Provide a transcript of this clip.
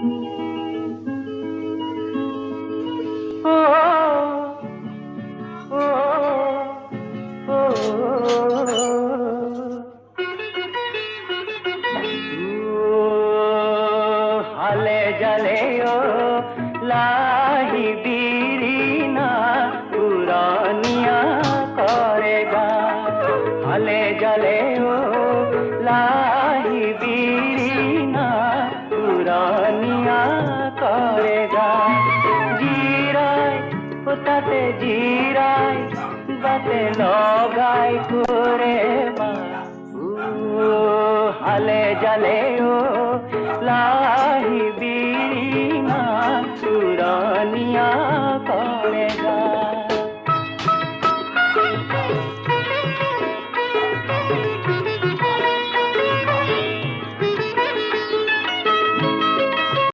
ও ও ও হালে জালে ও লাহি বিরিনা পুরানিয়া করেগা হালে জালে ও লাহি বিরিনা পুরানিয়া করেগা জিরায় তাতে জিরায় গাতে লগাই করে মা হালে জালে ও লা